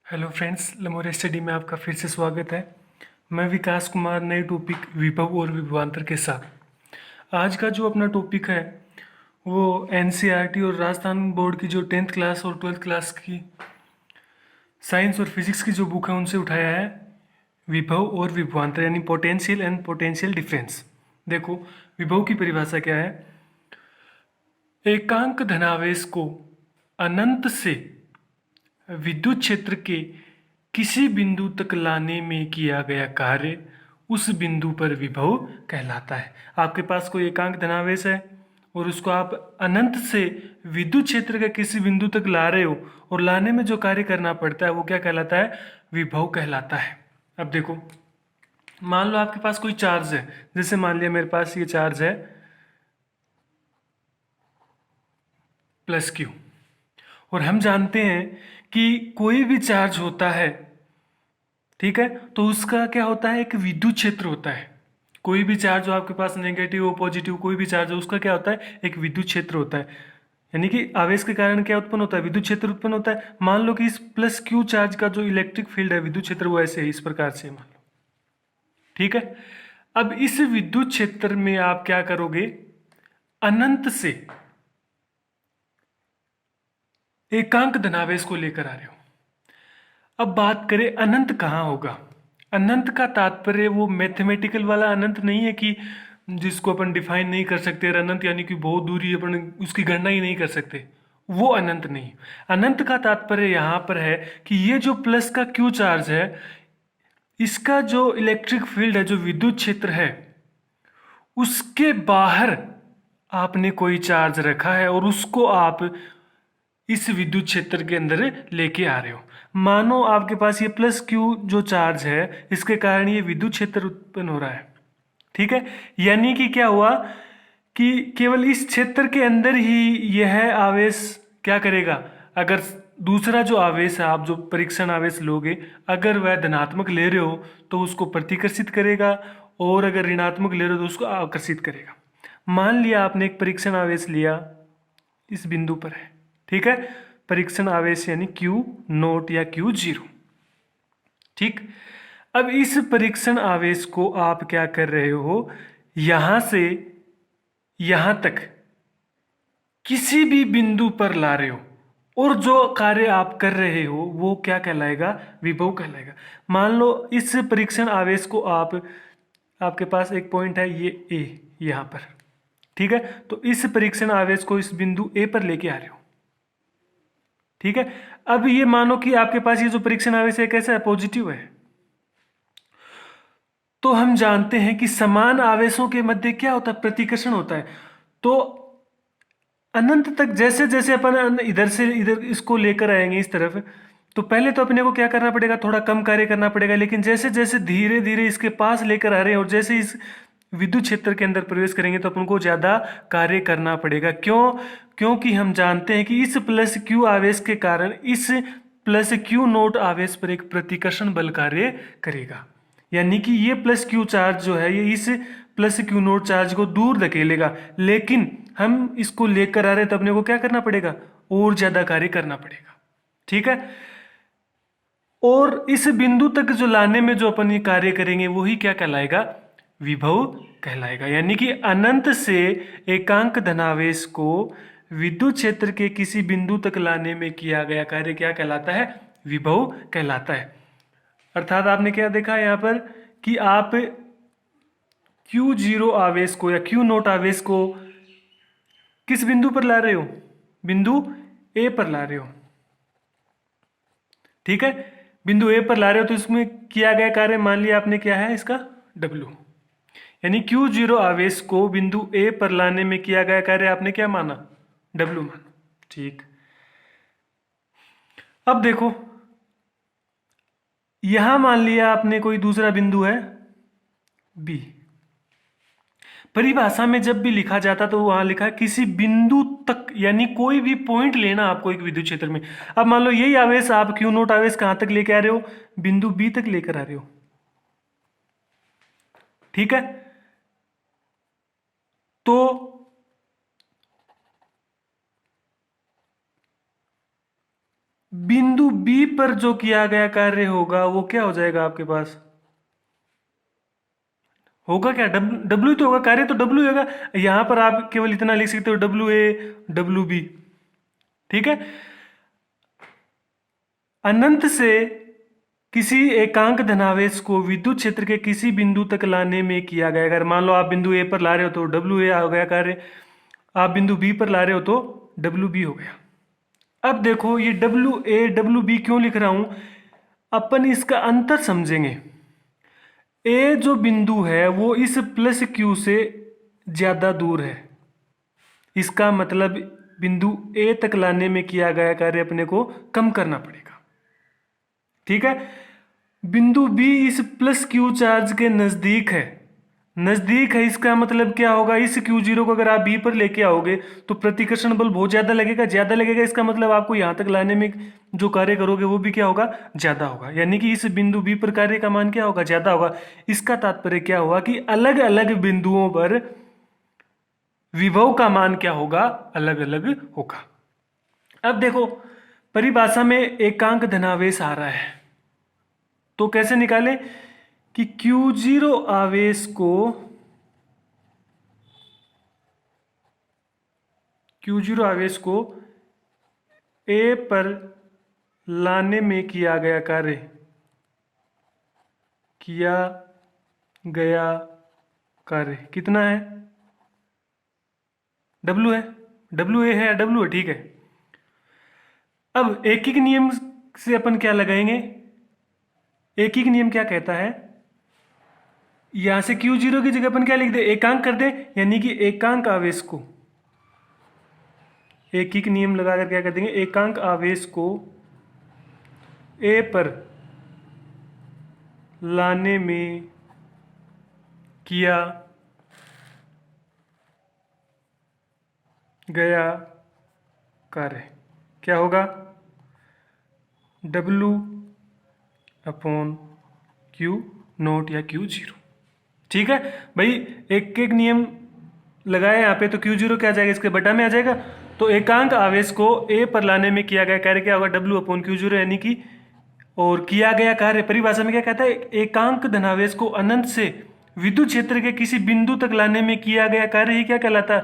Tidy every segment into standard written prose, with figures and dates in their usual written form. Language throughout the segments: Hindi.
हेलो फ्रेंड्स, लमोरिया स्टडी में आपका फिर से स्वागत है। मैं विकास कुमार नए टॉपिक विभव और विभवांतर के साथ। आज का जो अपना टॉपिक है वो एनसीईआरटी और राजस्थान बोर्ड की जो 10th क्लास और 12th क्लास की साइंस और फिजिक्स की जो बुक है उनसे उठाया है। विभव और विभवांतर यानी पोटेंशियल एंड पोटेंशियल डिफरेंस। देखो, विभव की परिभाषा क्या है। एकांक धनावेश को अनंत से विद्युत क्षेत्र के किसी बिंदु तक लाने में किया गया कार्य उस बिंदु पर विभव कहलाता है। आपके पास कोई एकांक धनावेश है और उसको आप अनंत से विद्युत क्षेत्र के किसी बिंदु तक ला रहे हो और लाने में जो कार्य करना पड़ता है वो क्या कहलाता है? विभव कहलाता है। अब देखो, मान लो आपके पास कोई चार्ज है। जैसे मान लिया मेरे पास ये चार्ज है प्लस क्यू, और हम जानते हैं कि कोई भी चार्ज होता है, ठीक है, तो उसका क्या होता है? एक विद्युत क्षेत्र होता है। कोई भी चार्ज हो आपके पास, नेगेटिव हो पॉजिटिव, कोई भी चार्ज हो, उसका क्या होता है? एक विद्युत क्षेत्र होता है। यानी कि आवेश के कारण क्या उत्पन्न होता है? विद्युत क्षेत्र उत्पन्न होता है। मान लो कि इस प्लस क्यू चार्ज का जो इलेक्ट्रिक फील्ड है, विद्युत क्षेत्र, वो ऐसे है, इस प्रकार से मान लो, ठीक है। अब इस विद्युत क्षेत्र में आप क्या करोगे? अनंत से एकांक धनावेश को लेकर आ रहे हो। अब बात करें अनंत कहाँ होगा। अनंत का तात्पर्य वो मैथमेटिकल वाला अनंत नहीं है कि जिसको अपन डिफाइन नहीं कर सकते। अनंत यानी कि बहुत दूरी अपन उसकी गणना ही नहीं कर सकते, वो अनंत नहीं। अनंत का तात्पर्य यहाँ पर है कि ये जो प्लस का क्यू चार्ज है, इसका जो इलेक्ट्रिक फील्ड है, जो विद्युत क्षेत्र है, उसके बाहर आपने कोई चार्ज रखा है और उसको आप इस विद्युत क्षेत्र के अंदर लेके आ रहे हो। मानो आपके पास ये प्लस क्यू जो चार्ज है, इसके कारण ये विद्युत क्षेत्र उत्पन्न हो रहा है, ठीक है। यानी कि क्या हुआ कि केवल इस क्षेत्र के अंदर ही यह आवेश क्या करेगा। अगर दूसरा जो आवेश है, आप जो परीक्षण आवेश लोगे, अगर वह धनात्मक ले रहे हो तो उसको प्रतिकर्षित करेगा, और अगर ऋणात्मक ले रहे हो तो उसको आकर्षित करेगा। मान लिया आपने एक परीक्षण आवेश लिया, इस बिंदु पर है, ठीक है। परीक्षण आवेश यानी क्यू नोट या क्यू जीरो, ठीक। अब इस परीक्षण आवेश को आप क्या कर रहे हो? यहां से यहां तक किसी भी बिंदु पर ला रहे हो, और जो कार्य आप कर रहे हो वो क्या कहलाएगा? विभव कहलाएगा। मान लो इस परीक्षण आवेश को आपके पास एक पॉइंट है ये ए, यहां पर, ठीक है। तो इस परीक्षण आवेश को इस बिंदु ए पर लेके आ रहे हो, ठीक है। अब ये मानो कि आपके पास ये जो परीक्षण आवेश है कैसा है? पॉजिटिव है। तो हम जानते हैं कि समान आवेशों के मध्य क्या होता है? प्रतिकर्षण होता है। तो अनंत तक जैसे जैसे अपन इधर से इधर इसको लेकर आएंगे इस तरफ, तो पहले तो अपने को क्या करना पड़ेगा? थोड़ा कम कार्य करना पड़ेगा। लेकिन जैसे जैसे धीरे धीरे इसके पास लेकर आ रहे हैं और जैसे इस विद्युत क्षेत्र के अंदर प्रवेश करेंगे तो अपन को ज्यादा कार्य करना पड़ेगा। क्यों? क्योंकि हम जानते हैं कि इस प्लस क्यू आवेश के कारण इस प्लस क्यू नोट आवेश पर एक प्रतिकर्षण बल कार्य करेगा। यानी कि ये प्लस क्यू चार्ज जो है, ये इस प्लस क्यू नोट चार्ज को दूर धकेलेगा। लेकिन हम इसको लेकर आ रहे हैं तो अपने को क्या करना पड़ेगा? और ज्यादा कार्य करना पड़ेगा, ठीक है। और इस बिंदु तक जो लाने में जो अपन ये कार्य करेंगे वही क्या कहलाएगा? विभव कहलाएगा। यानी कि अनंत से एकांक धनावेश को विद्युत क्षेत्र के किसी बिंदु तक लाने में किया गया कार्य क्या कहलाता है? विभव कहलाता है। अर्थात आपने क्या देखा यहाँ पर कि आप क्यू जीरो आवेश को या क्यू नोट आवेश को किस बिंदु पर ला रहे हो? बिंदु ए पर ला रहे हो, ठीक है। बिंदु ए पर ला रहे हो तो इसमें किया गया कार्य मान लिया आपने क्या है इसका? डब्ल्यू। यानी क्यू जीरो आवेश को बिंदु ए पर लाने में किया गया कार्य आपने क्या माना? डब्ल्यू माना, ठीक। अब देखो, यहां मान लिया आपने कोई दूसरा बिंदु है बी। परिभाषा में जब भी लिखा जाता तो वहां लिखा किसी बिंदु तक, यानी कोई भी पॉइंट लेना आपको एक विद्युत क्षेत्र में। अब मान लो यही आवेश आप क्यू नोट आवेश कहां तक लेके आ रहे हो? बिंदु बी तक लेकर आ रहे हो, ठीक है। तो बिंदु बी पर जो किया गया कार्य होगा वो क्या हो जाएगा आपके पास? होगा क्या? डब्ल्यू तो होगा, कार्य तो डब्ल्यू होगा। यहां पर आप केवल इतना लिख सकते हो, डब्ल्यू ए डब्ल्यू बी। ठीक है। अनंत से किसी एकांक धनावेश को विद्युत क्षेत्र के किसी बिंदु तक लाने में किया गया, अगर मान लो आप बिंदु ए पर ला रहे हो तो डब्ल्यू ए हो गया कार्य, आप बिंदु बी पर ला रहे हो तो डब्ल्यू बी हो गया। अब देखो ये डब्ल्यू ए डब्ल्यू बी क्यों लिख रहा हूं, अपन इसका अंतर समझेंगे। ए जो बिंदु है वो इस प्लस क्यू से ज्यादा दूर है, इसका मतलब बिंदु ए तक लाने में किया गया कार्य अपने को कम करना पड़ेगा। ठीक है। बिंदु बी इस प्लस क्यू चार्ज के नजदीक है, नजदीक है इसका मतलब क्या होगा, इस क्यू जीरो को अगर आप बी पर लेके आओगे तो प्रतिकर्षण बल बहुत ज्यादा लगेगा, ज्यादा लगेगा, इसका मतलब आपको यहां तक लाने में जो कार्य करोगे वो भी क्या होगा, ज्यादा होगा। यानी कि इस बिंदु बी पर कार्य का मान क्या होगा, ज्यादा होगा। इसका तात्पर्य क्या हुआ कि अलग अलग बिंदुओं पर विभव का मान क्या होगा, अलग अलग होगा। अब देखो परिभाषा में एकांक धनावेश आ रहा है तो कैसे निकालें कि Q0 आवेश को A पर लाने में किया गया कार्य कितना है, W है, WA है या W है, ठीक है। अब एकीक नियम से अपन क्या लगाएंगे, एकीक नियम क्या कहता है, यहां से Q0 की जगह अपन क्या लिख दे, एकांक कर दे, यानी कि एकांक आवेश को, एकीक नियम लगाकर क्या कर देंगे, एकांक आवेश को A पर लाने में किया गया कार्य क्या होगा, W अपॉन Q नोट या Q0। ठीक है भाई, एक एक नियम लगाया यहाँ पे तो Q0 क्या आ जाएगा, इसके बटा में आ जाएगा। तो एकांक आवेश को A पर लाने में किया गया कार्य क्या होगा, W अपॉन Q0, यानी कि, और किया गया कार्य परिभाषा में क्या कहता है, एकांक धनावेश को अनंत से विद्युत क्षेत्र के किसी बिंदु तक लाने में किया गया कार्य ही क्या कहलाता है,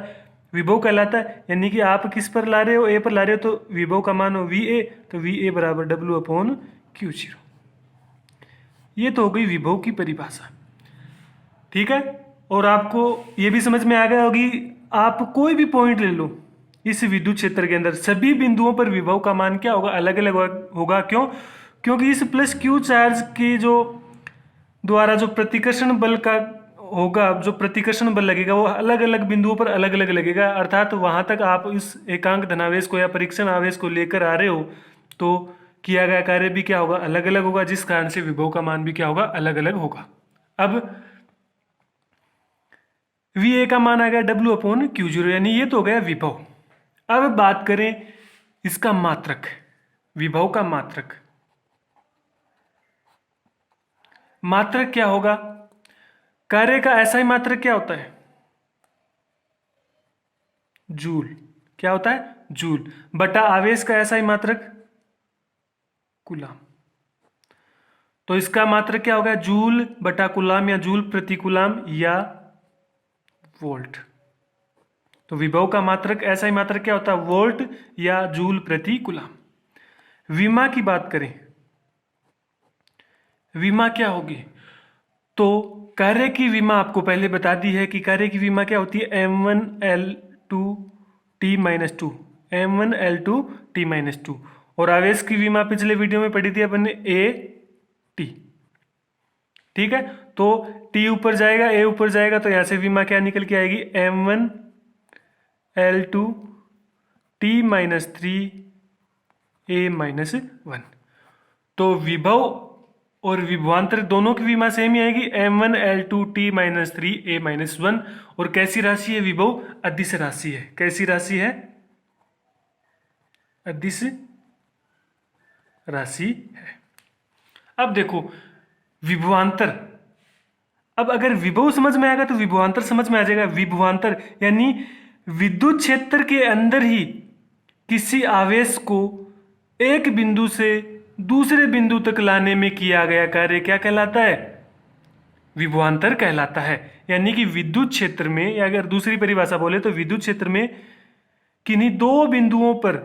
विभव कहलाता है। यानी कि आप किस पर ला रहे हो, A पर ला रहे हो तो विभव का मान हो VA, तो VA बराबर W अपॉन Q0। ये तो हो गई विभव की परिभाषा। ठीक है। और आपको ये भी समझ में आ गया होगी, आप कोई भी पॉइंट ले लो इस विद्युत क्षेत्र के अंदर, सभी बिंदुओं पर विभव का मान क्या होगा, अलग अलग होगा। क्यों? क्योंकि इस प्लस क्यू चार्ज के जो द्वारा जो प्रतिकर्षण बल का होगा, जो प्रतिकर्षण बल लगेगा वो अलग अलग बिंदुओं पर अलग अलग लगेगा। अर्थात वहां तक आप इस एकांक धनावेश को या परीक्षण आवेश को लेकर आ रहे हो तो किया गया कार्य भी क्या होगा, अलग अलग होगा, जिस कारण से विभव का मान भी क्या होगा, अलग अलग होगा। अब VA का मान आ गया W अपॉन Q0, यानी ये तो हो गया विभव। अब बात करें इसका मात्रक, विभव का मात्रक। मात्रक क्या होगा, कार्य का SI मात्रक क्या होता है, जूल। क्या होता है, जूल, बटा आवेश का SI मात्रक कूलाम। तो इसका मात्रक क्या होगा, जूल बटा कूलाम या जूल प्रति कूलाम या वोल्ट। तो विभव का मात्रक SI मात्रक क्या होता है, वोल्ट या जूल प्रति कूलाम। विमा की बात करें, विमा क्या होगी, तो कार्य की विमा आपको पहले बता दी है कि कार्य की विमा क्या होती है, M1L2T-2, M1L2T-2। और आवेश की विमा पिछले वीडियो में पढ़ी थी अपन ने, AT। ठीक है। तो T ऊपर जाएगा, A ऊपर जाएगा, तो यहां से विमा क्या निकल के आएगी, M1L2T-3A-1। तो विभव और विभवांतर दोनों की विमा सेम ही आएगी, M1L2T-3A-1। और कैसी राशि है विभव, अदिश राशि है। कैसी राशि है, अदिश राशि है। अब देखो विभवांतर, अब अगर विभव समझ में आएगा तो विभवांतर समझ में आ जाएगा। विभवांतर यानी विद्युत क्षेत्र के अंदर ही किसी आवेश को एक बिंदु से दूसरे बिंदु तक लाने में किया गया कार्य क्या कहलाता है? विभवांतर कहलाता है। यानी कि विद्युत क्षेत्र में, या अगर दूसरी परिभाषा बोले तो विद्युत क्षेत्र में किन्हीं दो बिंदुओं पर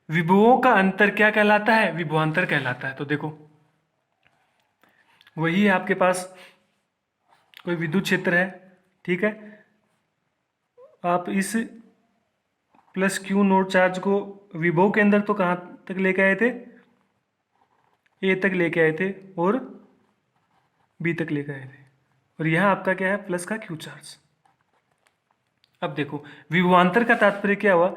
विभवों का अंतर क्या कहलाता है? विभवांतर कहलाता है। तो देखो वही है, आपके पास कोई विद्युत क्षेत्र है, ठीक है, आप इस प्लस क्यू नोट चार्ज को विभव के अंदर तो कहाँ तक लेके आए थे? ए तक लेके आए थे और बी तक लेके आए थे, और यहाँ आपका क्या है? प्लस का क्यू चार्ज। अब देखो विभवांतर का तात्पर्य क्या हुआ?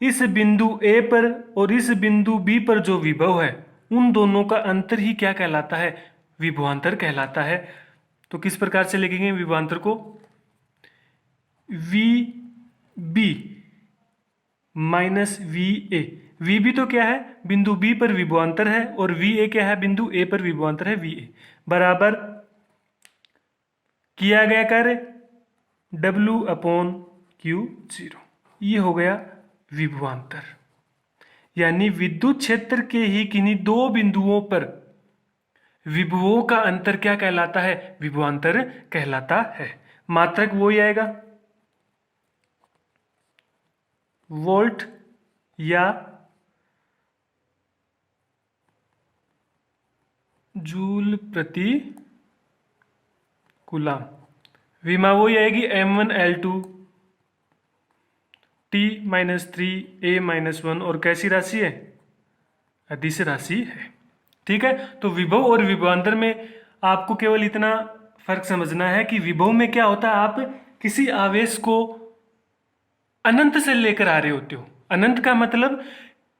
इस बिंदु ए पर और इस बिंदु बी पर जो विभव है उन दोनों का अंतर ही क्या कहलाता है? विभवांतर कहलाता है। तो किस प्रकार से लिखेंगे विभवांतर को? V B minus V A. V B तो क्या है? बिंदु बी पर विभवांतर है, और वी ए क्या है? बिंदु ए पर विभवांतर है, वी ए बराबर किया गया कार्य W अपॉन क्यू जीरो। ये हो गया विभवांतर। यानी विद्युत क्षेत्र के ही किन्हीं दो बिंदुओं पर विभवों का अंतर क्या कहलाता है? विभवांतर कहलाता है। मात्रक वो ही आएगा, वोल्ट या जूल प्रति कूलम। विमा वही आएगी M1L2 T-3 A-1, और कैसी राशि है? अदिश राशि है। ठीक है, तो विभव और विभवांतर में आपको केवल इतना फर्क समझना है कि विभव में क्या होता है, आप किसी आवेश को अनंत से लेकर आ रहे होते हो। अनंत का मतलब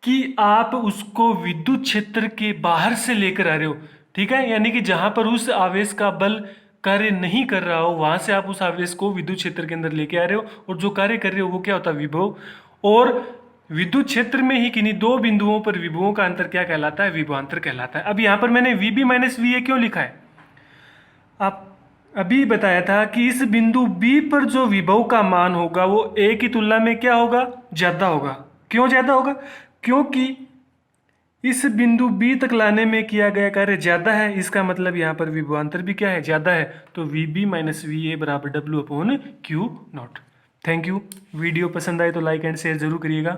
कि आप उसको विद्युत क्षेत्र के बाहर से लेकर आ रहे हो, ठीक है, यानी कि जहां पर उस आवेश का बल कार्य नहीं कर रहा हो वहां से आप उस आवेश को विद्युत क्षेत्र के अंदर लेके आ रहे हो, और जो कार्य कर रहे हो वो क्या होता है? विभव। और विद्युत क्षेत्र में ही किन्हीं दो बिंदुओं पर विभवों का अंतर क्या कहलाता है? विभवांतर कहलाता है। अब यहां पर मैंने VB माइनस VA क्यों लिखा है? आप अभी बताया था कि इस बिंदु B पर जो विभव का मान होगा वो A की तुलना में क्या होगा? ज्यादा होगा। क्यों ज्यादा होगा? क्योंकि इस बिंदु B तक लाने में किया गया कार्य ज्यादा है, इसका मतलब यहाँ पर विभवांतर भी क्या है? ज्यादा है। तो VB माइनस VA बराबर W upon Q not. Thank you. Video पसंद आए तो लाइक एंड शेयर जरूर करिएगा।